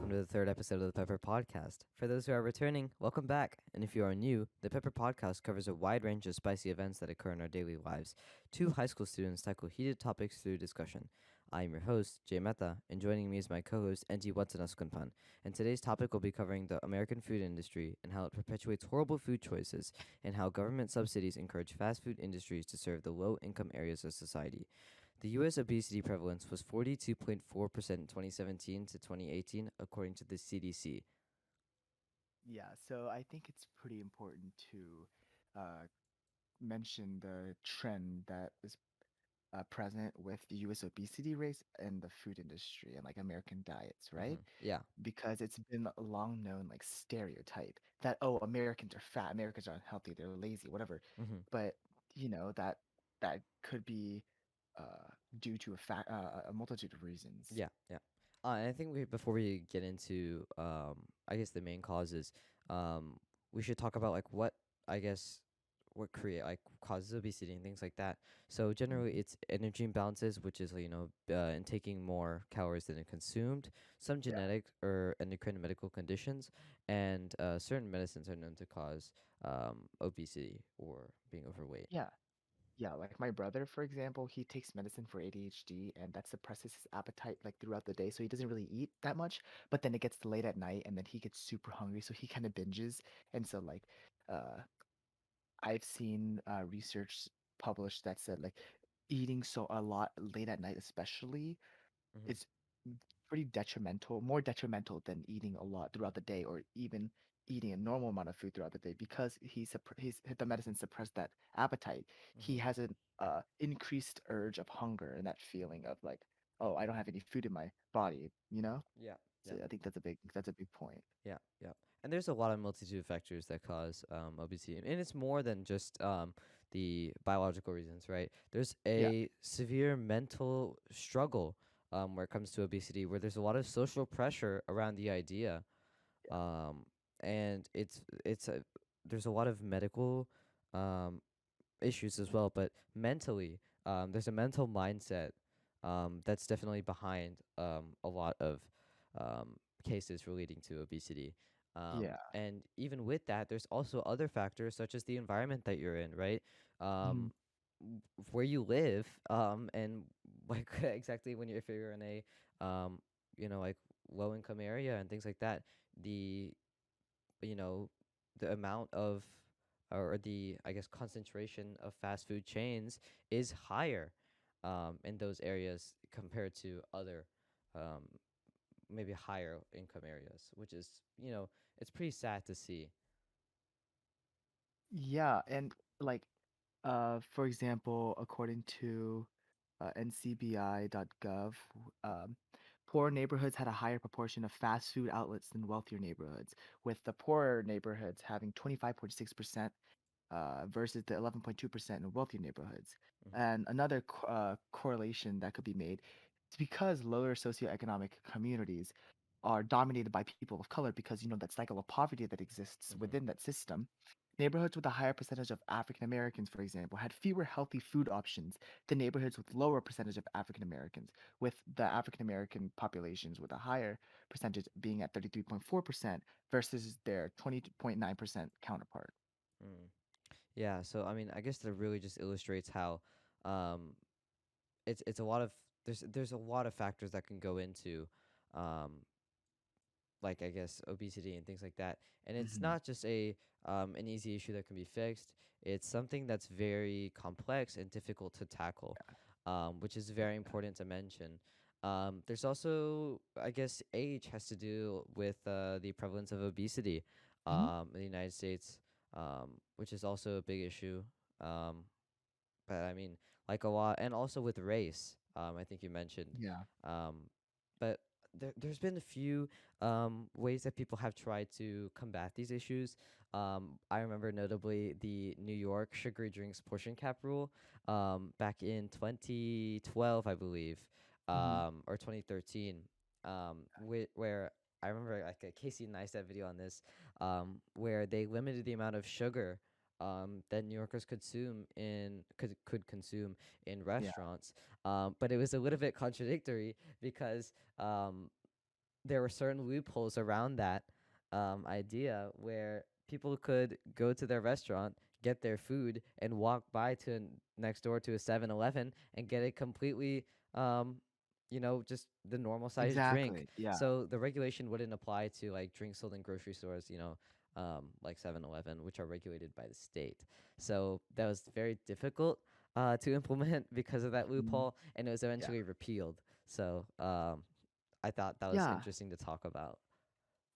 welcome to the third episode of the Pepper Podcast. For those who are returning, welcome back. And if you are new, the Pepper Podcast covers a wide range of spicy events that occur in our daily lives. Two high school students tackle heated topics through discussion. I am your host, Jay Mehta, and joining me is my co-host, NG Watsanaskunpan. And today's topic will be covering the American food industry and how it perpetuates horrible food choices, and how government subsidies encourage fast food industries to serve the low-income areas of society. The U.S. obesity prevalence was 42.4% in 2017 to 2018, according to the CDC. Yeah, so I think it's pretty important to uh, mention the trend that is present with the U.S. obesity rates and the food industry and like American diets, right? Yeah. Because it's been a long known like stereotype that Americans are fat, Americans are unhealthy, they're lazy, whatever. hmm But that could be due to a multitude of reasons. Yeah. And I think before we get into, I guess the main causes, um, we should talk about like I guess what create like causes obesity and things like that. So generally, Mhm. it's energy imbalances, which is in taking more calories than it consumed. Some Yeah. genetic or endocrine medical conditions, and certain medicines are known to cause obesity or being overweight. Yeah. Yeah, like my brother, for example, he takes medicine for ADHD and that suppresses his appetite like throughout the day. So he doesn't really eat that much, but then it gets late at night and then he gets super hungry. So he kind of binges. And so like uh I've seen research published that said like eating so a lot late at night especially hmm is pretty detrimental, more detrimental than eating a lot throughout the day or even eating a normal amount of food throughout the day because he's the medicine suppressed that appetite. He hmm has an increased urge of hunger and that feeling of like, oh, I don't have any food in my body, you know? Yeah. So I think that's a big point. Yeah. And there's a lot of multitude of factors that cause obesity, and it's more than just the biological reasons, right? There's Yeah. a severe mental struggle where it comes to obesity, where there's a lot of social pressure around the idea, Yeah. um, and there's a lot of medical um, issues as well, but mentally, there's a mental mindset that's definitely behind a lot of cases relating to obesity. Yeah. And even with that, there's also other factors such as the environment that you're in, right? Mhm. Um, where you live, and like exactly when if you're in a, um, like low income area and things like that, the you know the amount of or the I guess concentration of fast food chains is higher in those areas compared to other um, maybe higher income areas, which is it's pretty sad to see. Yeah, and like for example, according to ncbi.gov, um, poor neighborhoods had a higher proportion of fast food outlets than wealthier neighborhoods, with the poorer neighborhoods having 25.6% versus the 11.2% in wealthy neighborhoods. hmm And another correlation that could be made is because lower socioeconomic communities are dominated by people of color because that cycle of poverty that exists hmm within that system. Neighborhoods with a higher percentage of African Americans, for example, had fewer healthy food options than neighborhoods with lower percentage of African Americans, with the African American populations with a higher percentage being at 33.4% versus their 20.9% counterpart. mm. Yeah, so I mean, I guess that really just illustrates how um, it's a lot of there's a lot of factors that can go into um, like I guess obesity and things like that. And it's Mhm. not just a an easy issue that can be fixed. It's something that's very complex and difficult to tackle, which is very important to mention. There's also, I guess, age has to do with the prevalence of obesity Mhm. in the United States, which is also a big issue. Um, but I mean, like a lot, and also with race. I think you mentioned. Yeah. Um, but there's been a few ways that people have tried to combat these issues. I remember notably the New York sugary drinks portion cap rule back in 2012, I believe, Mhm. or 2013, where I remember like Casey Neistat video on this, where they limited the amount of sugar that New Yorkers could consume in Yeah. restaurants. But it was a little bit contradictory because there were certain loopholes around that idea where people could go to their restaurant, get their food, and walk by to next door to a 7-Eleven and get a completely, um, just the normal sized drink. Exactly. Yeah. So the regulation wouldn't apply to like drinks sold in grocery stores, like 7-Eleven, which are regulated by the state. So that was very difficult to implement because of that Mhm. loophole, and it was Yeah. eventually repealed. So I thought that was Yeah. interesting to talk about.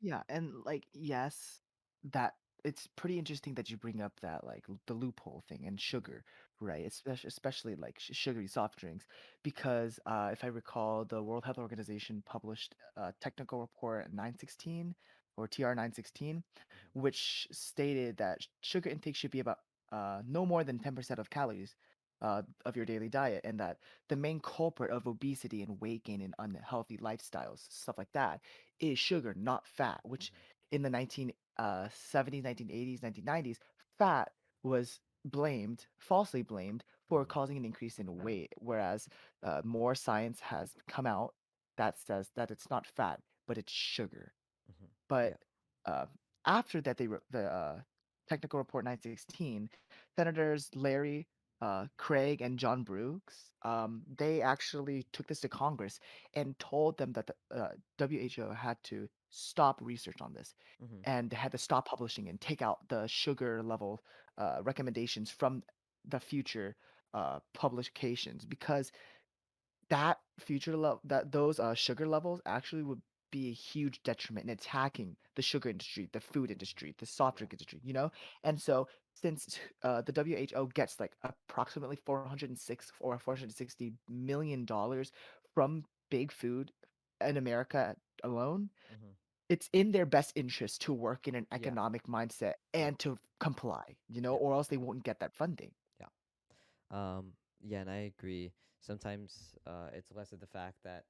Yeah, and like yes, that it's pretty interesting that you bring up that like the loophole thing and sugar, right? Especially like sugary soft drinks, because if I recall, the World Health Organization published a technical report 916 or TR 916, which stated that sugar intake should be about no more than 10% of calories of your daily diet, and that the main culprit of obesity and weight gain and unhealthy lifestyles, stuff like that, is sugar, not fat, which in the 1970s, 1980s, 1990s, fat was falsely blamed for Mm-hmm. causing an increase in weight, whereas more science has come out that says that it's not fat, but it's sugar. Mm-hmm. But Yeah. uh, after that, the technical report 916, Senators Larry, Craig, and John Brooks, they actually took this to Congress and told them that the WHO had to stop research on this Mm-hmm. and had to stop publishing and take out the sugar level recommendations from the future publications, because that that those sugar levels actually would be a huge detriment in attacking the sugar industry, the food Mm-hmm. industry, the soft Yeah. drink industry, you know? And so since the WHO gets like approximately 406 or 460 million dollars from big food in America alone, Mm-hmm. it's in their best interest to work in an Yeah. economic mindset Yep. and to comply, Yep. or else they won't get that funding. Yeah. Yeah, and I agree. Sometimes it's less of the fact that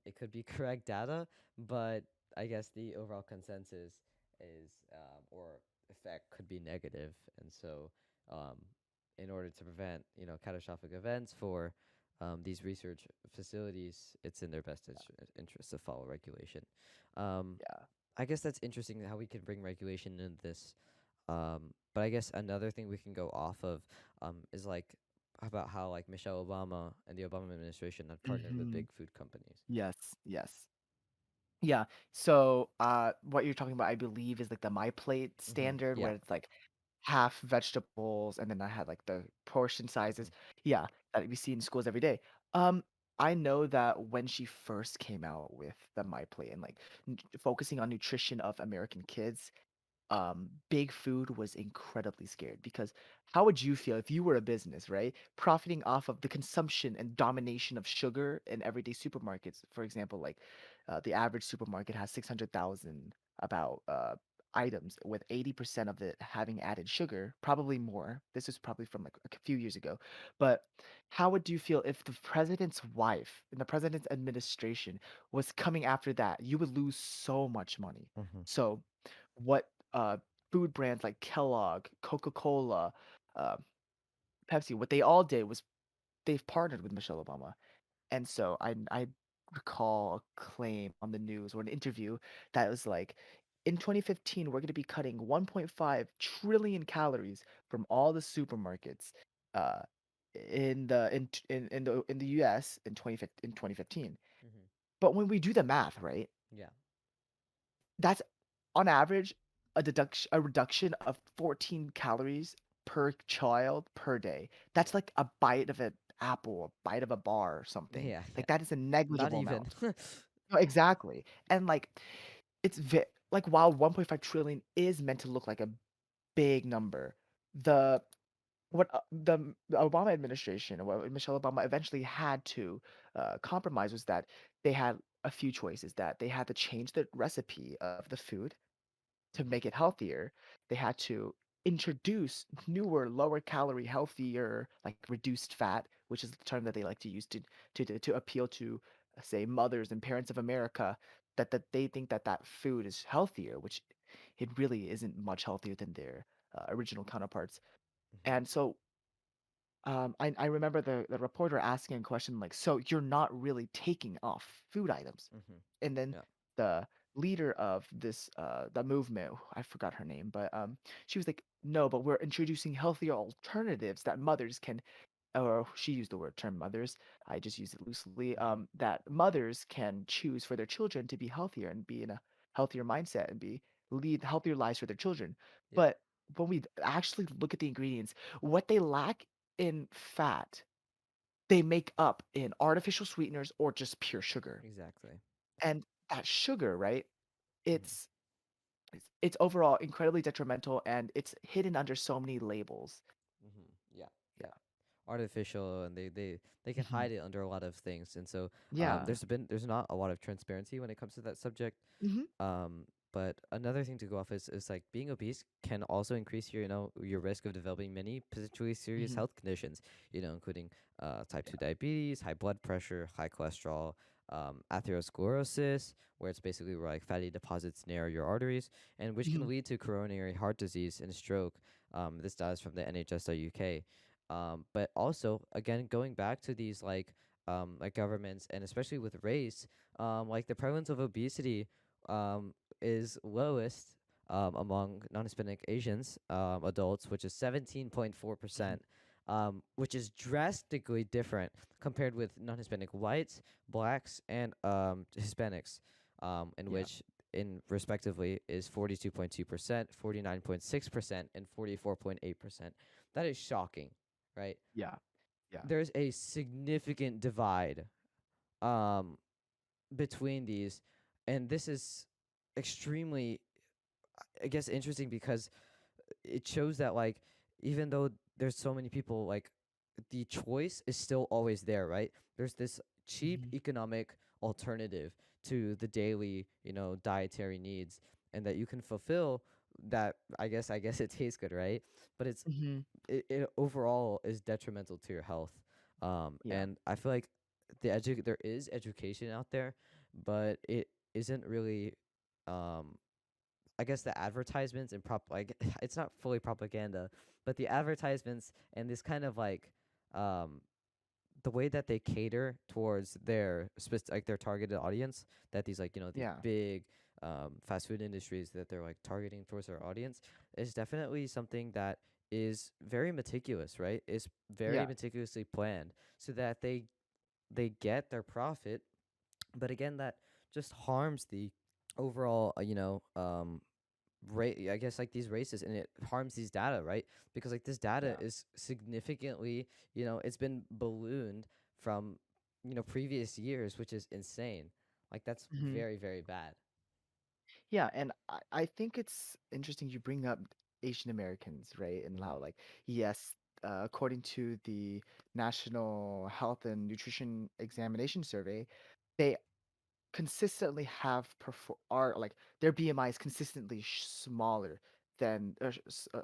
it could be correct data, but I guess the overall consensus is or effect could be negative, and so um, in order to prevent catastrophic events for these research facilities, it's in their best interest to follow regulation. Um, Yeah. I guess that's interesting how we can bring regulation into this. But I guess another thing we can go off of is like about how like Michelle Obama and the Obama administration have partnered with Hmm. big food companies. Yes, yes. Yeah. So, what you're talking about, I believe, is like the My Plate Mm-hmm. standard, Yeah. where it's like half vegetables, and then I had like the portion Mm-hmm. sizes. Yeah, that we see in schools every day. Um, I know that when she first came out with the My Plate and like focusing on nutrition of American kids, big food was incredibly scared, because how would you feel if you were a business, right? Profiting off of the consumption and domination of sugar in everyday supermarkets. For example, like the average supermarket has 600,000 about items, with 80% of it having added sugar, probably more. This is probably from like a few years ago. But how would you feel if the president's wife and the president's administration was coming after that? You would lose so much money. Mm-hmm. So what food brands like Kellogg, Coca-Cola, uh, Pepsi, what they all did was they've partnered with Michelle Obama. And so I recall a claim on the news or an interview that was like, in 2015, we're going to be cutting 1.5 trillion calories from all the supermarkets uh, in the US in 2015. Mm-hmm. But when we do the math, right? Yeah. That's on average a reduction of 14 calories per child per day. That's like a bite of an apple, a bite of a bar or something. Yeah. Yeah. Like that is a Not negligible even. amount. No, exactly. And like like while 1.5 trillion is meant to look like a big number, the the Obama administration, what Michelle Obama eventually had to compromise, was that they had a few choices, that they had to change the recipe of the food to Mm-hmm. make it healthier. They had to introduce newer, lower calorie, healthier, like reduced fat, which is the term that they like to use to appeal to, say, mothers and parents of America, that they think that that food is healthier, which it really isn't much healthier than their original counterparts. Mm-hmm. And so I remember the reporter asking a question like, "So you're not really taking off food items?" Mm-hmm. And then Yeah. the leader of this the movement, I forgot her name, but she was like, no, but we're introducing healthier alternatives that mothers can, or she used the word term mothers, I just use it loosely, Mm-hmm. that mothers can choose for their children to be healthier and be in a healthier mindset and be lead healthier lives for their children. Yeah. But when we actually look at the ingredients, what they lack in fat, they make up in artificial sweeteners or just pure sugar. Exactly. And that sugar, right? Mm-hmm. It's it's overall incredibly detrimental and it's hidden under so many labels. Mm-hmm. Yeah. Yeah. Yeah. Artificial, and they can Mhm. hide it under a lot of things, and so Yeah. there's not a lot of transparency when it comes to that subject. Mhm. But another thing to go off is like being obese can also increase your your risk of developing many potentially serious Mhm. health conditions, including type 2 Yeah. diabetes, high blood pressure, high cholesterol, atherosclerosis, where it's basically where like fatty deposits narrow your arteries, and which can Mhm. lead to coronary heart disease and stroke. This data is from the NHS.UK. But also, again, going back to these like governments, and especially with race, like the prevalence of obesity is lowest among non-Hispanic Asians adults, which is 17.4%, Mhm. which is drastically different compared with non-Hispanic whites, blacks, and Hispanics, in Yeah. which in respectively is 42.2%, 49.6%, and 44.8%. That is shocking, right? Yeah. Yeah. There's a significant divide um, between these, and this is extremely, I guess, interesting because it shows that like even though there's so many people, like the choice is still always there, right? There's this cheap Mhm. economic alternative to the daily, dietary needs, and that you can fulfill that. I guess it tastes good, right? But Mhm. it overall is detrimental to your health. Yeah. And I feel like there is education out there, but it isn't really um I guess the advertisements and like it's not fully propaganda, but the advertisements and this kind of like um the way that they cater towards like their targeted audience, that these like these Yeah. big fast food industries that they're like targeting towards their audience, is definitely something that is very meticulous, right? Is very Yeah. meticulously planned so that they get their profit, but again that just harms the overall I guess like these races, and it harms these data, right? Because like this data Yeah. is significantly, it's been ballooned from, previous years, which is insane. Like that's Mhm. very, very bad. Yeah, and I think it's interesting you bring up Asian Americans, right? And Mhm. how, like, yes, according to the National Health and Nutrition Examination Survey, they consistently have are like their BMI is consistently smaller than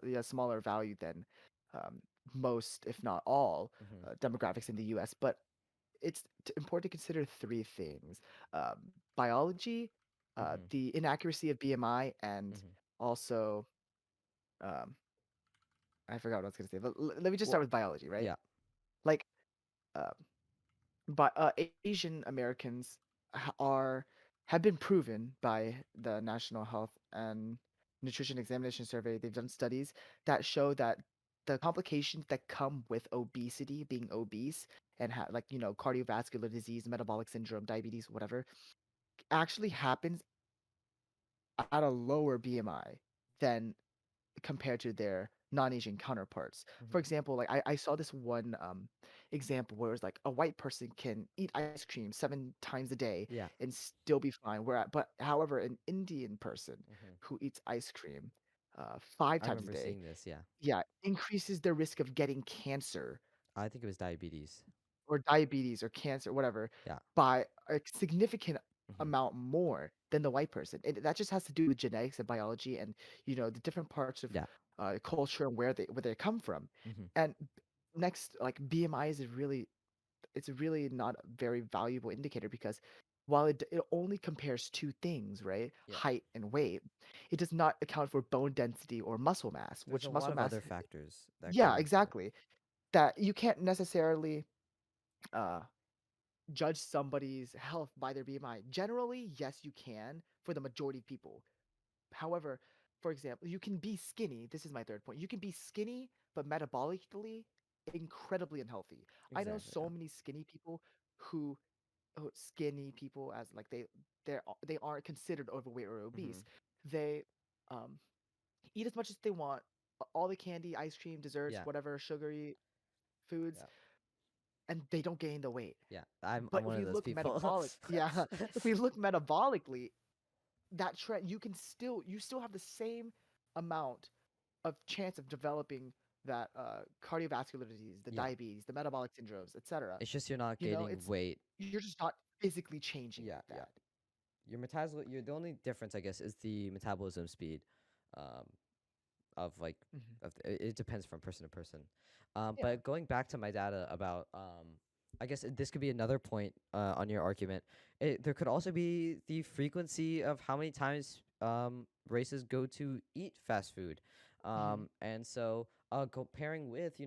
yeah, smaller value than um, most, if not all, Mhm. demographics in the U.S. But it's important to consider three things: biology, Mhm. the inaccuracy of BMI, and Mhm. also um, I forgot what I was going to say. But let me just start Well, with biology, right? yeah. Like, uh, but Asian Americans are have been proven by the National Health and Nutrition Examination Survey. They've done studies that show that the complications that come with obesity, being obese, and like cardiovascular disease, metabolic syndrome, diabetes, whatever, actually happens at a lower BMI than compared to their non-Asian counterparts. For Mhm. example, like I saw this one example where it's like a white person can eat ice cream 7 times a day Yeah. and still be fine. But however, an Indian person Mhm. who eats ice cream 5 I times a remember day, seeing this. Yeah. yeah, increases their risk of getting cancer I think it was diabetes. or diabetes or cancer, whatever, Yeah. by a significant Mhm. amount more than the white person. And that just has to do with genetics and biology and the different parts of Yeah. culture and where they come from. Mhm. And next, like BMI is it's really not a very valuable indicator because while it only compares two things, right? Yeah. Height and weight, it does not account for bone density or muscle mass, There's a which lot muscle of mass, other factors that come yeah, into it. exactly. That you can't necessarily uh judge somebody's health by their BMI. Generally, yes, you can for the majority of people. However, for example, you can be skinny. This is my third point. You can be skinny, but metabolically incredibly unhealthy. I know Exactly. so many skinny people who skinny people as like they aren't considered overweight or Mm-hmm. obese. They um, eat as much as they want, all the candy, ice cream, desserts, Yeah. whatever sugary foods, Yeah. and they don't gain the weight. Yeah. I'm But if one we of those look people. yeah, if we look metabolically, that trend you still have the same amount of chance of developing that cardiovascular disease, the Yeah. diabetes, the metabolic syndromes, etc. It's just you're not You know, gaining it's weight. you're just not physically changing Yeah. like Yeah. that. Your metabolism. Your the only difference, I guess, is the metabolism speed. Um, of like Hmm. it depends from person to person. Yeah. But going back to my data about I guess this could be another point on your argument. There could also be the frequency of how many times races go to eat fast food, Hmm. and so comparing with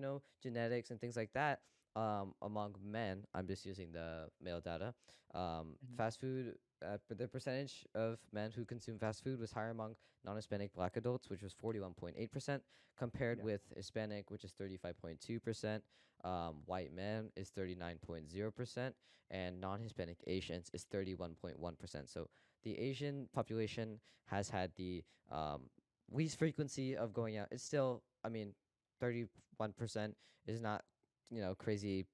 genetics and things like that. Among men, I'm just using the male data. Hmm. Fast food, but the percentage of men who consume fast food was higher among non-Hispanic Black adults, which was 41.8%, compared Yeah. with Hispanic, which is 35.2%. White men is 39.0%, and non-Hispanic Asians is 31.1%. So the Asian population has had the least frequency of going out. It's still, I mean, 31% is not, crazy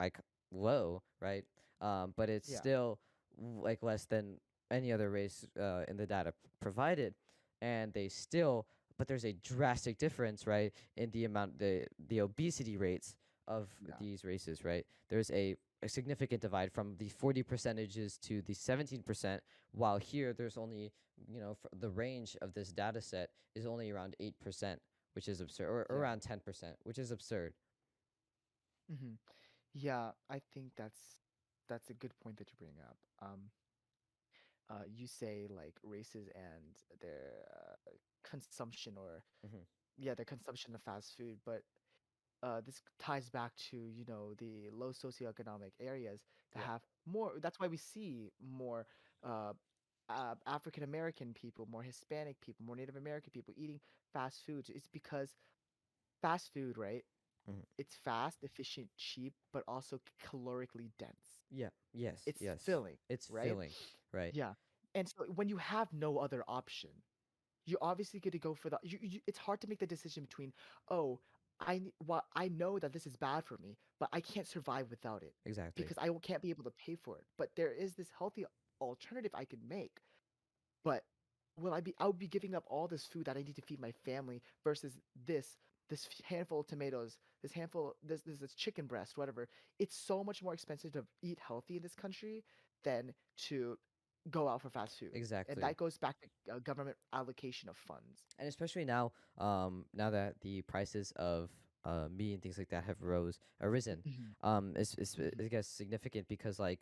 like low, right? But it's Yeah. still like less than any other race in the data provided, and they still. But there's a drastic difference, right, in the amount the obesity rates of Yeah. these races, right? There's a significant divide from the 40 percentages to the 17%, while here there's only the range of this data set is only around 8%, which is absurd, or Yeah. around 10%, which is absurd. Hmm. Yeah, I think that's a good point that you bring up. You say like races and their consumption or Hmm. yeah, their consumption of fast food, but this ties back to the low socioeconomic areas that Yeah. have more. That's why we see more uh, African American people, more Hispanic people, more Native American people eating fast foods. It's because fast food, right? Hmm. It's fast, efficient, cheap, but also calorically dense. Yeah. Yes. It's Yes. filling, It's right? filling, right? Yeah. And so when you have no other option, you obviously get to go for it's hard to make the decision between, oh, well, I know that this is bad for me, but I can't survive without it Exactly. because can't be able to pay for it. But there is this healthy alternative I could make. But I would be giving up all this food that I need to feed my family versus handful of tomatoes, this chicken breast, whatever. It's so much more expensive to eat healthy in this country than to go out for fast food. And Exactly. that goes back to government allocation of funds. And especially now, now that the prices of meat and things like that have arisen, Mhm, is mhm. I guess significant because like,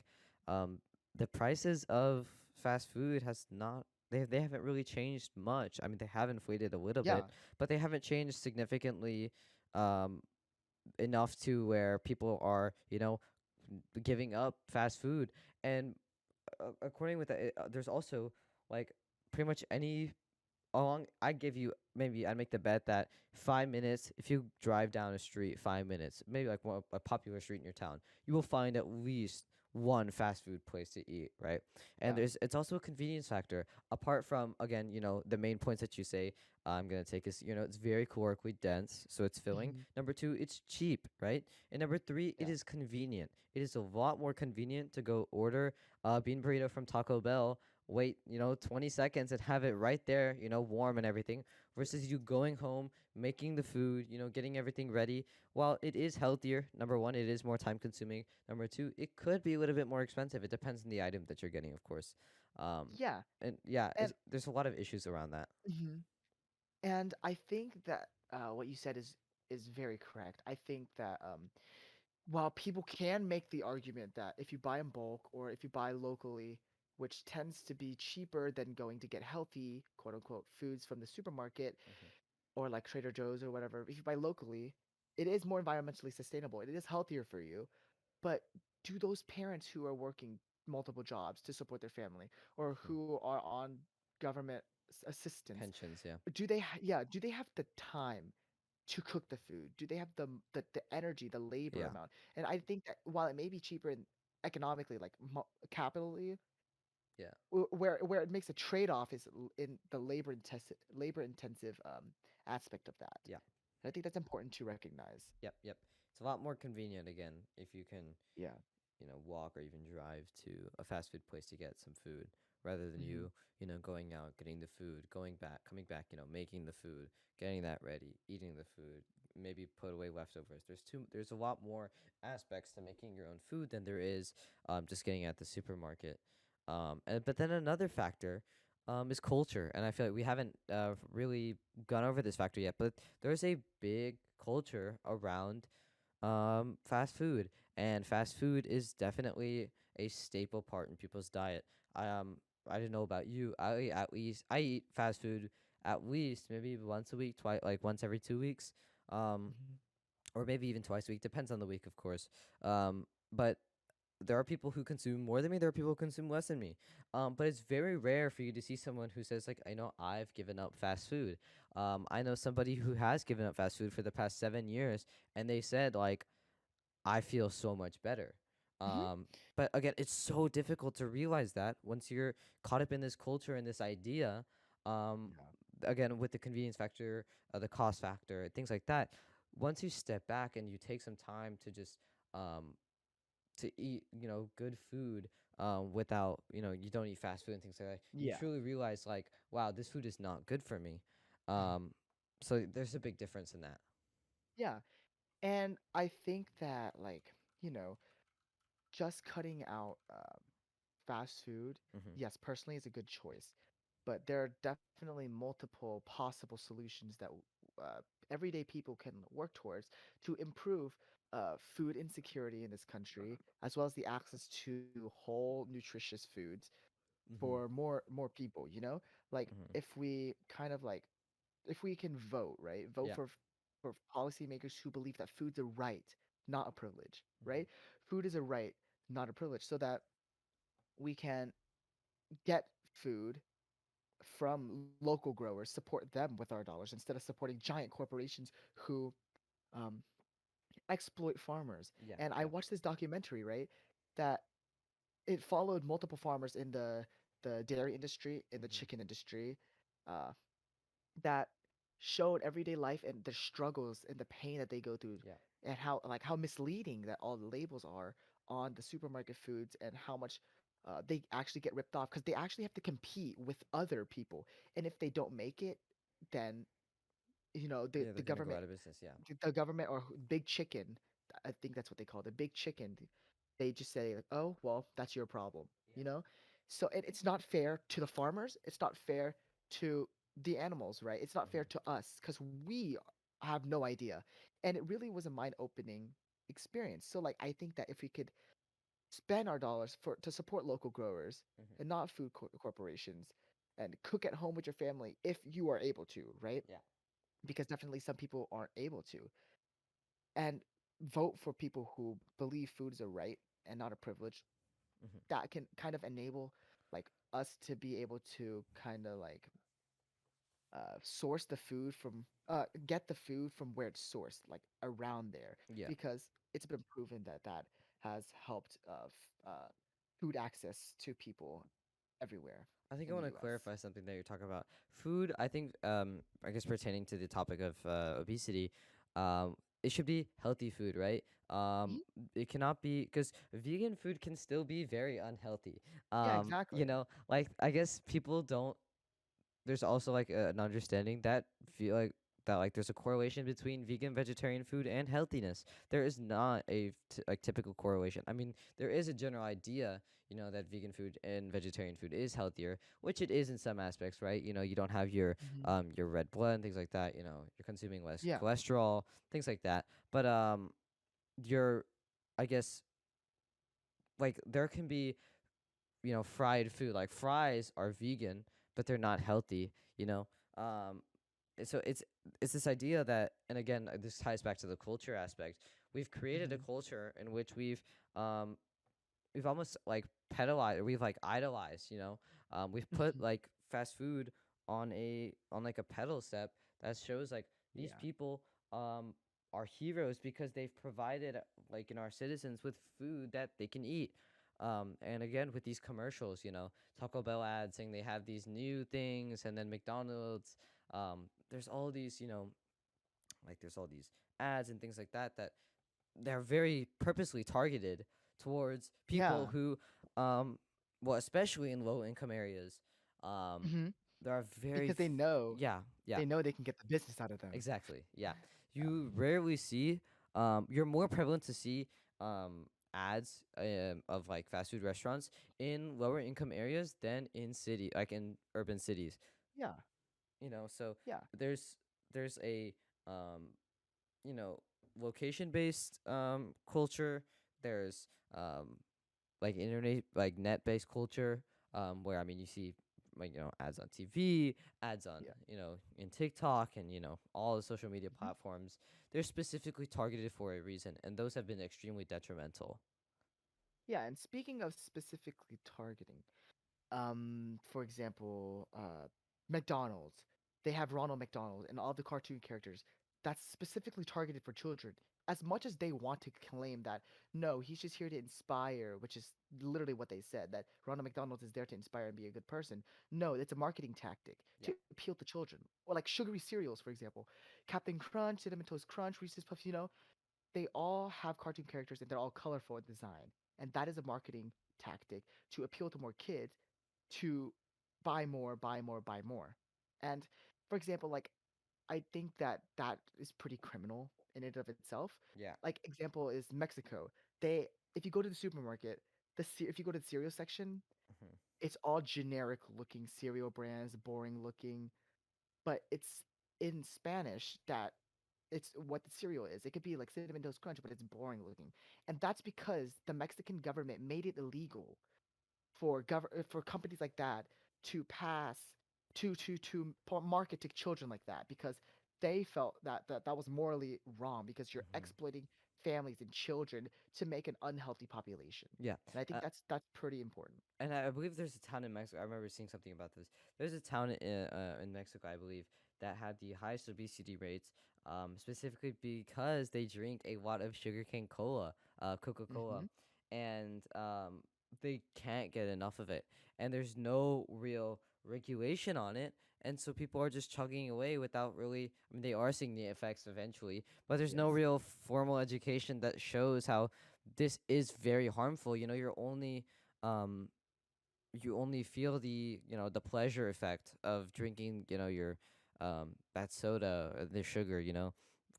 um, the prices of fast food has not. They haven't really changed much. I mean, they have inflated a little Yeah, bit, but they haven't changed significantly, um, enough to where people are, giving up fast food. And according with that, there's also like pretty much any along. I give you, maybe I'd make the bet that 5 minutes, if you drive down a street 5 minutes, maybe like a popular street in your town, you will find at least one fast food place to eat, right? And yeah. it's also a convenience factor. Apart from, again, the main points that you say, I'm gonna take is, it's very calorically dense, so it's filling. Mhm, Number two, it's cheap, right? And number three, it yeah, is convenient. It is a lot more convenient to go order a bean burrito from Taco Bell, wait 20 seconds and have it right there, warm and everything, versus you going home, making the food, getting everything ready. While it is healthier, number one, it is more time consuming. Number two, it could be a little bit more expensive. It depends on the item that you're getting, of course. um yeah. and yeah, And there's a lot of issues around that. mhm. And I think that what you said is very correct. I think that while people can make the argument that if you buy in bulk or if you buy locally, which tends to be cheaper than going to get healthy, quote unquote, foods from the supermarket Hmm. or like Trader Joe's or whatever, if you buy locally, it is more environmentally sustainable. It is healthier for you. But do those parents who are working multiple jobs to support their family or Hmm. who are on government assistance, Pensions, yeah. do they have the time to cook the food? Do they have the energy, the labor Yeah. amount? And I think that while it may be cheaper in economically, like capitally, Yeah. where it makes a trade-off is in the labor intensive aspect of that. Yeah. And I think that's important to recognize. Yep. Yep. It's a lot more convenient again if you can, Yeah. walk or even drive to a fast food place to get some food rather than Hmm. going out, getting the food, going back, coming back, making the food, getting that ready, eating the food, maybe put away leftovers. There's a lot more aspects to making your own food than there is just getting at the supermarket. But then another factor is culture, and I feel like we haven't really gone over this factor yet. But there's a big culture around fast food, and fast food is definitely a staple part in people's diet. I don't know about you. I eat fast food at least maybe once a week, twice, like once every 2 weeks, um, Hmm. or maybe even twice a week. Depends on the week, of course. But there are people who consume more than me. There are people who consume less than me. But it's very rare for you to see someone who says like, I know I've given up fast food. I know somebody who has given up fast food for the past 7 years, and they said like, I feel so much better. Hmm. Um, but again, it's so difficult to realize that once you're caught up in this culture and this idea. Um, Yeah. Again, with the convenience factor, the cost factor, things like that. Once you step back and you take some time to just um, to eat, good food, without, you don't eat fast food and things like that, you Yeah. truly realize like, wow, this food is not good for me. Mhm. Um, so there's a big difference in that. Yeah. And I think that, like, you know, just cutting out fast food, Hmm. yes, personally is a good choice. But there are definitely multiple possible solutions that uh, everyday people can work towards to improve food insecurity in this country, as well as the access to whole nutritious foods Hmm. for more people. Like Hmm. if we can vote, right? Vote Yeah. for policymakers who believe that food's a right, not a privilege, Hmm. right? Food is a right, not a privilege, so that we can get food from local growers, support them with our dollars instead of supporting giant corporations who um, exploit farmers. Yeah. And I Yeah. watched this documentary, right? That it followed multiple farmers in the dairy industry, in the Hmm. chicken industry, uh, that showed everyday life and the struggles and the pain that they go through, Yeah. and how misleading that all the labels are on the supermarket foods, and how much they actually get ripped off because they actually have to compete with other people, and if they don't make it, then the Yeah, the they're gonna go government out of business. Yeah. the government or big chicken, I think that's what they call it, the big chicken, they just say like, oh well, that's your problem, you know so it's not fair to the farmers, it's not fair to the animals, right? It's not fair to Hmm. us because we have no idea. And it really was a mind-opening experience. So like I think that if we could spend our dollars for to support local growers Hmm. and not food corporations, and cook at home with your family if you are able to, right? Yeah. Because definitely some people aren't able to, and vote for people who believe food is a right and not a privilege, Hmm. that can kind of enable like us to be able to kind of like source the food from get the food from where it's sourced, like around there, Yeah. because it's been proven that that has helped food access to people everywhere I think I in the want to US. clarify something that you're talking about. Food, I think, I guess pertaining to the topic of obesity, it should be healthy food, right? Mhm. It cannot be because vegan food can still be very unhealthy. Yeah, exactly. Like I guess people don't, there's also like an understanding that feel like that like there's a correlation between vegan vegetarian food and healthiness. There is not a like typical correlation. I mean, there is a general idea, that vegan food and vegetarian food is healthier, which it is in some aspects, right? You don't have Hmm. your red blood and things like that. You're consuming less Yeah. cholesterol, things like that. But you're, I guess, like there can be, fried food. Like fries are vegan, but they're not healthy. You know, um, so it's this idea that, and again, this ties back to the culture aspect. We've created a Hmm. culture in which we've um we've almost like pedalized, we've like idolized, we've put Mhm. like fast food on like a pedal step that shows like these Yeah. people um are heroes because they've provided like our citizens with food that they can eat. And again with these commercials, Taco Bell ads saying they have these new things, and then McDonald's, there's all these, like there's all these ads and things like that that they're very purposely targeted towards people Yeah. who, um, well, especially in low income areas, um, Mhm. there are very, Because yeah, yeah, they know they can get the business out of them. exactly, yeah. Yeah. You rarely see, you're more prevalent to see ads of like fast food restaurants in lower income areas than in like in urban cities. Yeah. So Yeah. there's there's a um, you know location based culture. There's like internet, like net based culture, where I mean you see like ads on TV, ads on Yeah. in TikTok, and all the social media Mhm. platforms. They're specifically targeted for a reason, and those have been extremely detrimental. Yeah, and speaking of specifically targeting, for example, McDonald's. They have Ronald McDonald and all the cartoon characters. That's specifically targeted for children. As much as they want to claim that, no, he's just here to inspire, which is literally what they said, that Ronald McDonald is there to inspire and be a good person. No, it's a marketing tactic Yeah. to appeal to children. Or like sugary cereals, for example. Captain Crunch, Cinnamon Toast Crunch, Reese's Puffs, they all have cartoon characters and they're all colorful in design. And that is a marketing tactic to appeal to more kids to buy more, buy more, buy more. And for example, like I think that that is pretty criminal in and of itself. Yeah. Like example is Mexico. They if you go to the supermarket, if you go to the cereal section, Hmm. it's all generic looking cereal brands, boring looking, but it's in Spanish that it's what the cereal is. It could be like Cinnamon Toast Crunch, but it's boring looking. And that's because the Mexican government made it illegal for companies like that to pass market to children like that because they felt that that was morally wrong because you're Hmm. exploiting families and children to make an unhealthy population. Yeah. And I think Uh, that's pretty important. and I believe there's a town in Mexico. I remember seeing something about this. There's a town in Mexico, I believe, that had the highest obesity rates, specifically because they drink a lot of sugarcane cola, Coca Cola, Mhm. and they can't get enough of it. And there's no real regulation on it. And so people are just chugging away without really. I mean, they are seeing the effects eventually, but there's no Yes. real formal education that shows how this is very harmful. Um, you only feel the pleasure effect of drinking your that soda or the sugar,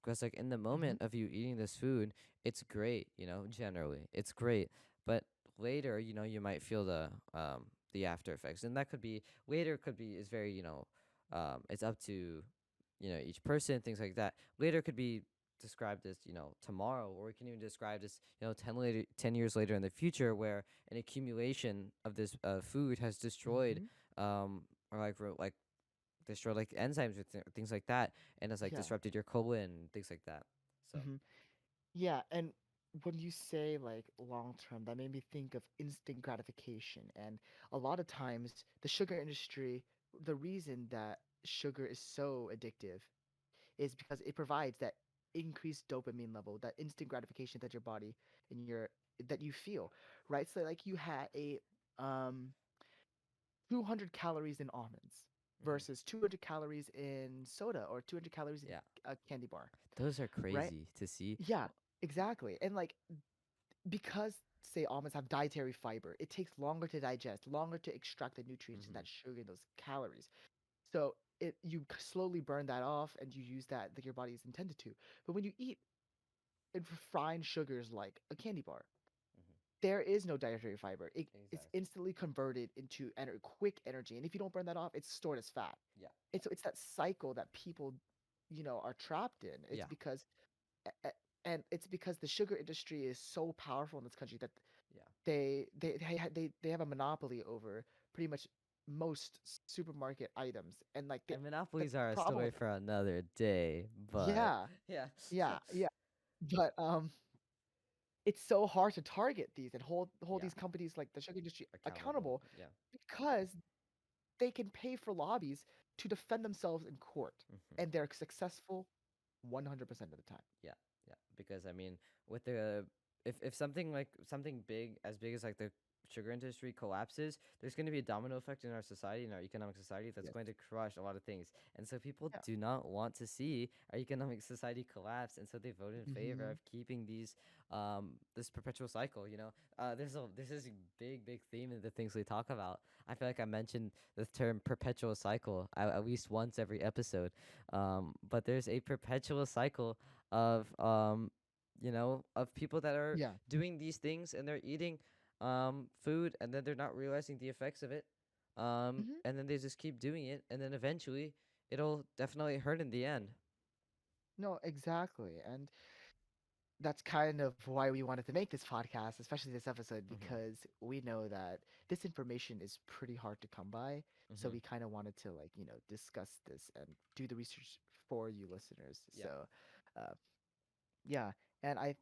because like in the Mhm. moment of you eating this food, it's great, generally it's great, but later, you might feel the after effects, and that could be later, could be is very, it's up to each person, things like that. Later could be described as tomorrow, or we can even describe this 10 years later in the future, where an accumulation of this food has destroyed, Mhm. or like destroyed like enzymes or things like that, and has like Yeah. disrupted your colon and things like that. So Mhm. Yeah, and when you say like long term, that made me think of instant gratification. And a lot of times, the sugar industry, the reason that sugar is so addictive is because it provides that increased dopamine level, that instant gratification that your body and your that you feel, right? So like you had a um 200 calories in almonds hmm, versus 200 calories in soda or 200 calories in yeah, a candy bar, those are right? crazy to see. Yeah, exactly. And like because say almonds have dietary fiber, it takes longer to digest, longer to extract the nutrients in Hmm. that sugar and those calories. So you slowly burn that off and you use that your body is intended to. But when you eat refined sugars like a candy bar, Hmm. there is no dietary fiber. It's Exactly. instantly converted into quick energy, and if you don't burn that off, it's stored as fat. Yeah. And so it's that cycle that people, are trapped in. It's Yeah. because a- a- and it's because the sugar industry is so powerful in this country that Yeah. they have a monopoly over pretty much most supermarket items, and like And the monopolies are a problem story with for another day, but yeah yeah. yeah yeah but it's so hard to target these and hold Yeah. these companies like the sugar industry Accountable. accountable Yeah. because they can pay for lobbies to defend themselves in court, Hmm. and they're successful 100% of the time. Yeah, yeah. Because I mean, with the if something like something big as like the sugar industry collapses, there's going to be a domino effect in our society, in our economic society, that's Yes. going to crush a lot of things. And so people Yeah. do not want to see our economic society collapse, and so they vote in favor Mm-hmm. of keeping these this perpetual cycle. You know, there's this big theme in the things we talk about. I feel like I mentioned the term perpetual cycle at least once every episode. But there's a perpetual cycle of of people that are Yeah. doing these things, and they're eating food, and then they're not realizing the effects of it, Hmm. and then they just keep doing it, and then eventually it'll definitely hurt in the end. No, exactly. And that's kind of why we wanted to make this podcast, especially this episode, Mhm. because we know that this information is pretty hard to come by. So Mhm. we kind of wanted to like, discuss this and do the research for you listeners. Yeah. So, uh, yeah. And I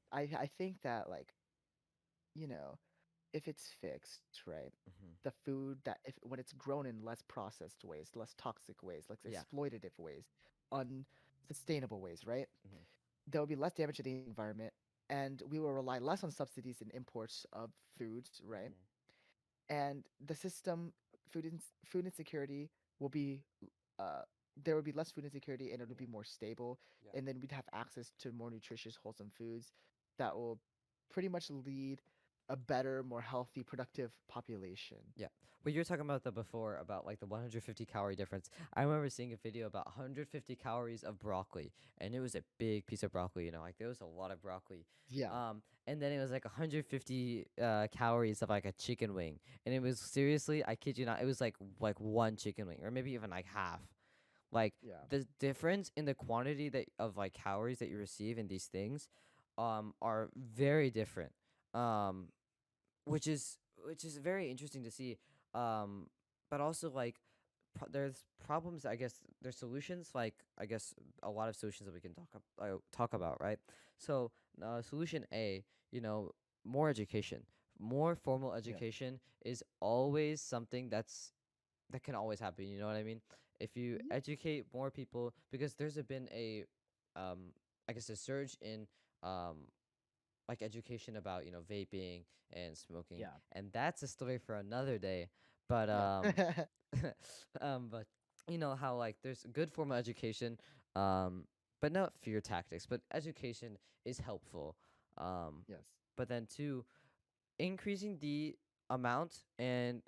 think that like, you know, if it's fixed, right? Mhm. The food that if when it's grown in less processed ways, less toxic ways, less Yeah. exploitative ways, unsustainable ways, right? Mhm. There will be less damage to the environment, and we will rely less on subsidies and imports of foods, right? Mhm. And the system, food insecurity will be, uh, there will be less food insecurity, and it'll Yeah. be more stable, Yeah. and then we'd have access to more nutritious, wholesome foods that will pretty much lead a better, more healthy, productive population. Yeah. Well, you were talking about the before about like the 150 calorie difference. I remember seeing a video about 150 calories of broccoli, and it was a big piece of broccoli. You know, like there was a lot of broccoli. Yeah, And then it was like 150 calories of like a chicken wing, and it was seriously, I kid you not, it was like one chicken wing, or maybe even like half. Like yeah, the difference in the quantity that of like calories that you receive in these things, are very different. Um, which is very interesting to see. Um, but also like there's problems. I guess there's solutions. Like I guess a lot of solutions that we can talk about, right? So solution A, more education, more formal yes, education is always something that can always happen. You know what I mean? If you hmm, educate more people, because been a I guess a surge in um like education about vaping and smoking, yeah, and that's a story for another day. But yeah, but you know how like there's good formal education, um but not fear tactics, but education is helpful. um yes, but then two, increasing the amount and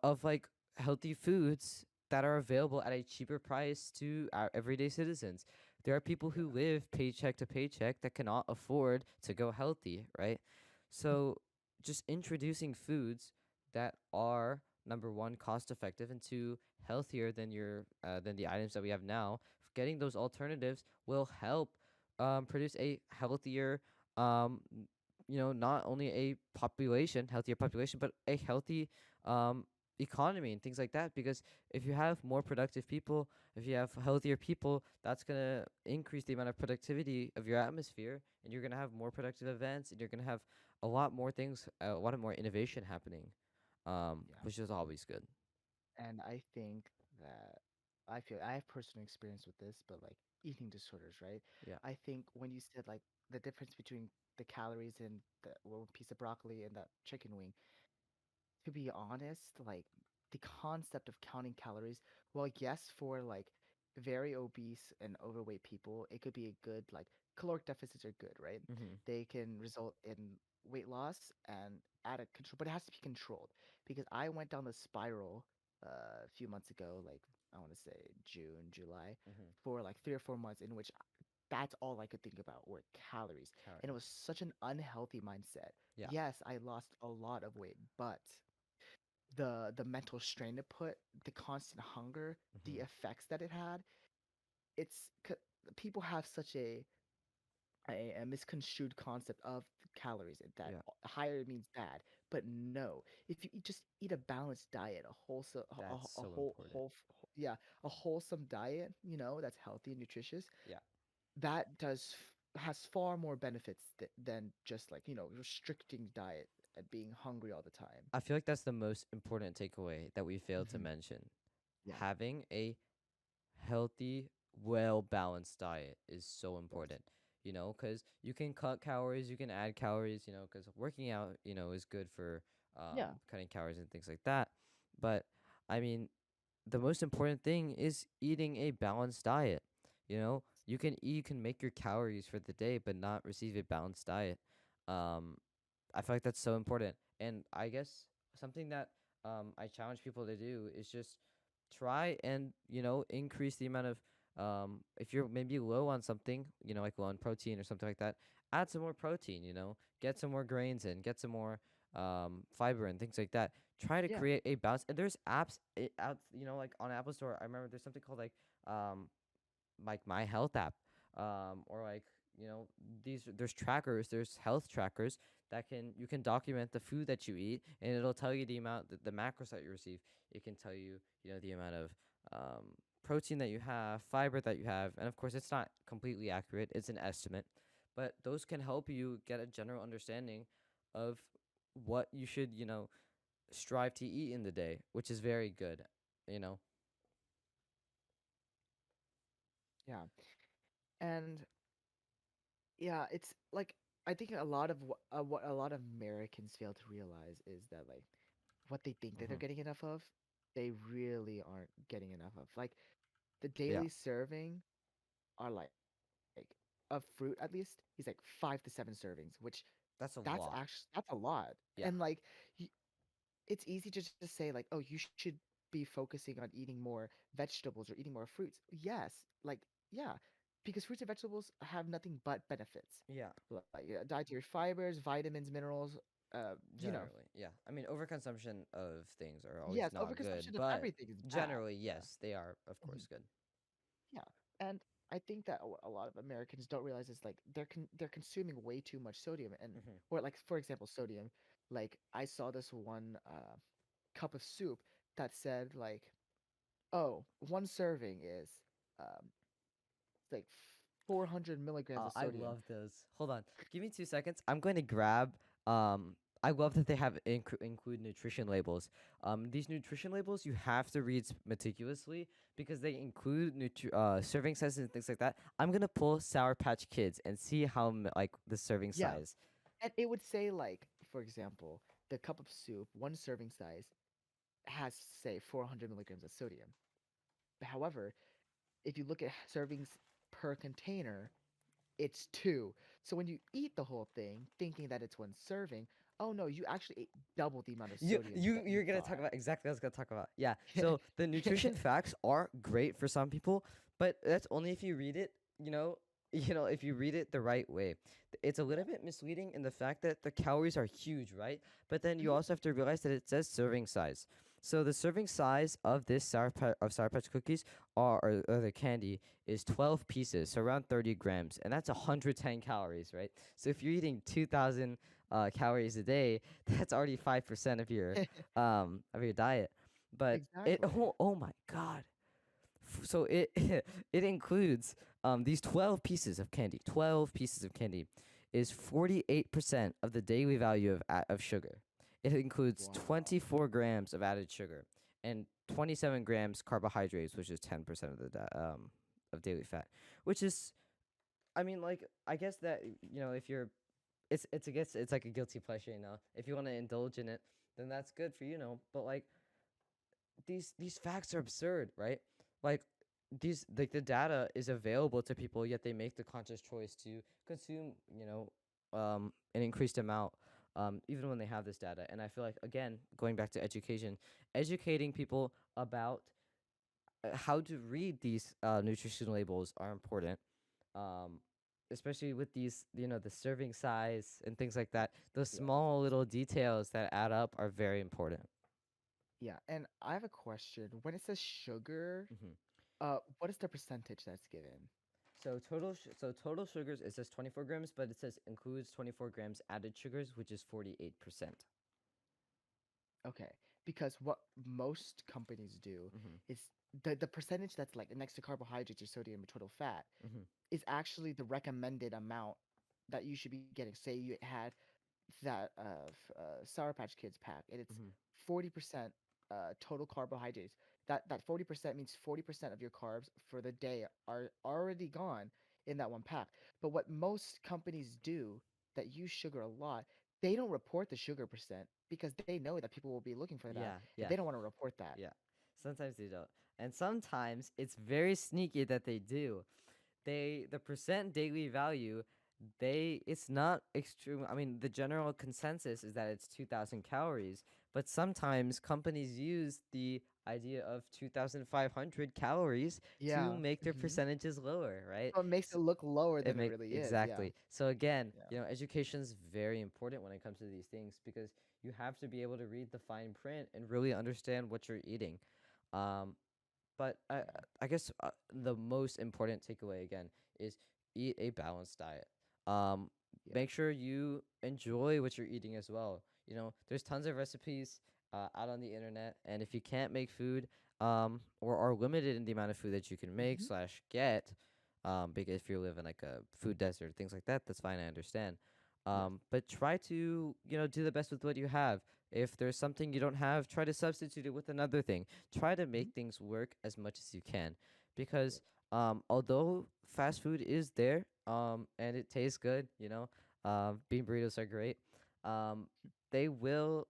of like healthy foods that are available at a cheaper price to our everyday citizens. There are people yeah, who live paycheck to paycheck that cannot afford to go healthy, right? So just introducing foods that are number one cost effective, and two healthier than your than the items that we have now. Getting those alternatives will help produce a healthier not only a healthier population, but a healthy um, economy and things like that. Because if you have more productive people, if you have healthier people, that's gonna increase the amount of productivity of your atmosphere, and you're gonna have more productive events, and you're gonna have a lot more things, a lot more innovation happening, yeah. which is always good. And I think that I have personal experience with this, but like eating disorders, right? Yeah. I think when you said like the difference between the calories in the one piece of broccoli and that chicken wing, to be honest, like the concept of counting calories, well, yes, for like very obese and overweight people, it could be a good like caloric deficits are good, right? Mm-hmm. They can result in weight loss and at a control, but it has to be controlled because I went down the spiral a few months ago, like I want to say June, July, Mm-hmm. for like 3 or 4 months in which that's all I could think about were calories. And it was Calories. such an unhealthy mindset. Yeah. Yes, I lost a lot of weight, but the mental strain it put, the constant hunger, the Mm-hmm. effects that it had, it's people have such a misconstrued concept of calories and that Yeah. higher means bad. But no, if you just eat a balanced diet, a wholesome, That's a so important. yeah, a wholesome diet, that's healthy and nutritious, Yeah. that does. has far more benefits than just like, restricting diet and being hungry all the time. I feel like that's the most important takeaway that we failed to Hmm. mention. Yeah. Having a healthy, well balanced diet is so Yes. important. Because you can cut calories, you can add calories. Because working out, is good for Yeah. cutting calories and things like that. But I mean, the most important thing is eating a balanced diet. You can make your calories for the day, but not receive a balanced diet. Um, I feel like that's so important. And I guess something that I challenge people to do is just try and, increase the amount of, if you're maybe low on something, like low on protein or something like that, add some more protein, get some more grains in, get some more fiber and things like that. Try to Yeah. create a balance. And there's apps out, like on Apple Store. I remember there's something called um, like my health app, or like there's trackers, there's health trackers that you can document the food that you eat, and it'll tell you the amount, the macros that you receive. It can tell you, the amount of um, protein that you have, fiber that you have, and of course it's not completely accurate, it's an estimate, but those can help you get a general understanding of what you should, strive to eat in the day, which is very good, you know. Yeah. And yeah, it's like I think what a lot of Americans fail to realize is that like what they think that they're Hmm. getting enough of, they really aren't getting enough of. Like the Yeah, daily serving are like of fruit at least, he's like 5 to 7 servings, which that's a lot. that's a lot. And Yeah. like y it's easy to just say like, "Oh, you should be focusing on eating more vegetables or eating more fruits." Yes, like yeah, because fruits and vegetables have nothing but benefits. Yeah. Like dietary fibers, vitamins, minerals, you know. Generally, yeah. I mean, overconsumption of things are always Yes, not good, overconsumption of but everything is bad. generally, Yeah. yes, they are, of Mhm. course, good. Yeah. And I think that a lot of Americans don't realize is like they're consuming way too much sodium and Hmm. or like for example sodium. Like I saw this one cup of soup that said like, oh, one serving is um like 400 milligrams of I sodium. love those. Hold on, give me 2 seconds. I'm going to grab. I love that they have include nutrition labels. These nutrition labels you have to read meticulously because they include serving sizes and things like that. I'm gonna pull Sour Patch Kids and see how like the serving Yeah. size. And it would say like, for example, the cup of soup, one serving size has say 400 milligrams of sodium. However, if you look at servings per container, it's two. So when you eat the whole thing, thinking that it's one serving, oh no, you actually ate double the amount of You sodium you that you you're gonna talk thought. about exactly what I was gonna talk about. Yeah. So the nutrition facts are great for some people, but that's only if you read it, if you read it the right way. It's a little bit misleading in the fact that the calories are huge, right? But then you Mhm. also have to realize that it says serving size. So the serving size of this Sour Patch cookies or the candy is 12 pieces, so around 30 grams, and that's 110 calories, right? So if you're eating 2,000 calories a day, that's already 5% of your diet. But it Exactly. oh my god. So it it includes these 12 pieces of candy. 12 pieces of candy is 48% of the daily value of sugar. It includes Wow. 24 grams of added sugar and 27 grams carbohydrates, which is 10% of of daily fat, which is, I mean, like, I guess that, if you're it's I guess it's like a guilty pleasure, if you want to indulge in it, then that's good for but like these facts are absurd, right? Like these, like, the data is available to people, yet they make the conscious choice to consume, an increased amount, even when they have this data. And I feel like, again, going back to education, educating people about how to read these nutrition labels are important, um, especially with these, the serving size and things like that. Those Yes. small little details that add up are very important. Yeah, and I have a question. When it says sugar, Hmm. what is the percentage that's given? So total sugars, it says 24 grams, but it says includes 24 grams added sugars, which is 48%. Okay, because what most companies do Mm-hmm. is the percentage that's like next to carbohydrates or sodium or total fat Mm-hmm. is actually the recommended amount that you should be getting. Say you had that Sour Patch Kids pack, and it's Mm-hmm. 40% total carbohydrates. That 40% means 40% of your carbs for the day are already gone in that one pack. But what most companies do that use sugar a lot, they don't report the sugar percent because they know that people will be looking for that, Yeah, and yeah, they don't want to report that. yeah. Sometimes they don't, and sometimes it's very sneaky that they do. The percent daily value, they it's not extreme. I mean, the general consensus is that it's 2,000 calories, but sometimes companies use the idea of 2,500 calories to Yeah. make their Hmm. percentages lower, right? So it makes it look lower It than it make really is. Yeah. exactly. So again, Yeah. education is very important when it comes to these things because you have to be able to read the fine print and really understand what you're eating. Um, but Yeah. I guess the most important takeaway again is eat a balanced diet. Um, Yeah. Make sure you enjoy what you're eating as well. There's tons of recipes out on the internet, and if you can't make food, or are limited in the amount of food that you can make Hmm. slash get, because if you live in like a food desert, things like that, that's fine. I understand. Yes. But try to do the best with what you have. If there's something you don't have, try to substitute it with another thing. Try to Hmm. make things work as much as you can, because Yes. although fast food is there, and it tastes good, bean burritos are great. um, they will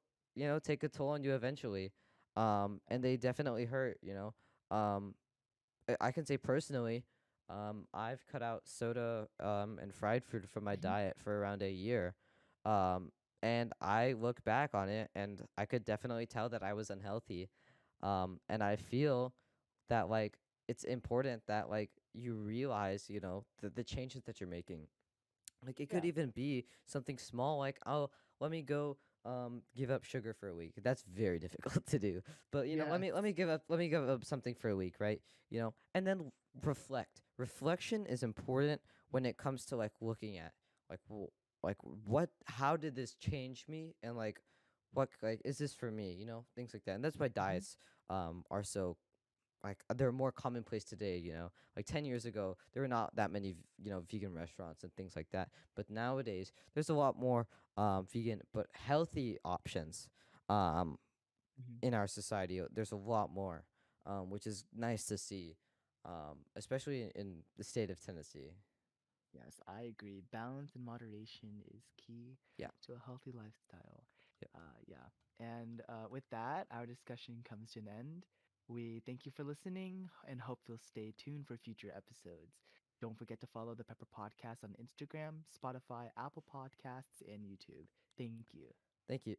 take a toll on you eventually, and they definitely hurt. I can say personally, I've cut out soda and fried food from my Hmm. diet for around a year. Um, and I look back on it and I could definitely tell that I was unhealthy. And I feel that like it's important that like you realize, the changes that you're making. Like it could Yeah. even be something small, like, oh, let me go give up sugar for a week. That's very difficult to do. But Yes. let me give up something for a week, right? And then reflect. Reflection is important when it comes to like looking at like like what how did this change me, and like what like is this for me, things like that. And that's why Hmm. diets are so like they're more commonplace today. Like 10 years ago there were not that many vegan restaurants and things like that, but nowadays there's a lot more vegan but healthy options um Hmm. in our society. There's a lot more, which is nice to see, especially in the state of Tennessee. Yes, I agree. Balance and moderation is key Yeah. to a healthy lifestyle. Yep. Yeah. And with that, our discussion comes to an end. We thank you for listening and hope you'll stay tuned for future episodes. Don't forget to follow the Pepper Podcast on Instagram, Spotify, Apple Podcasts, and YouTube. Thank you. Thank you.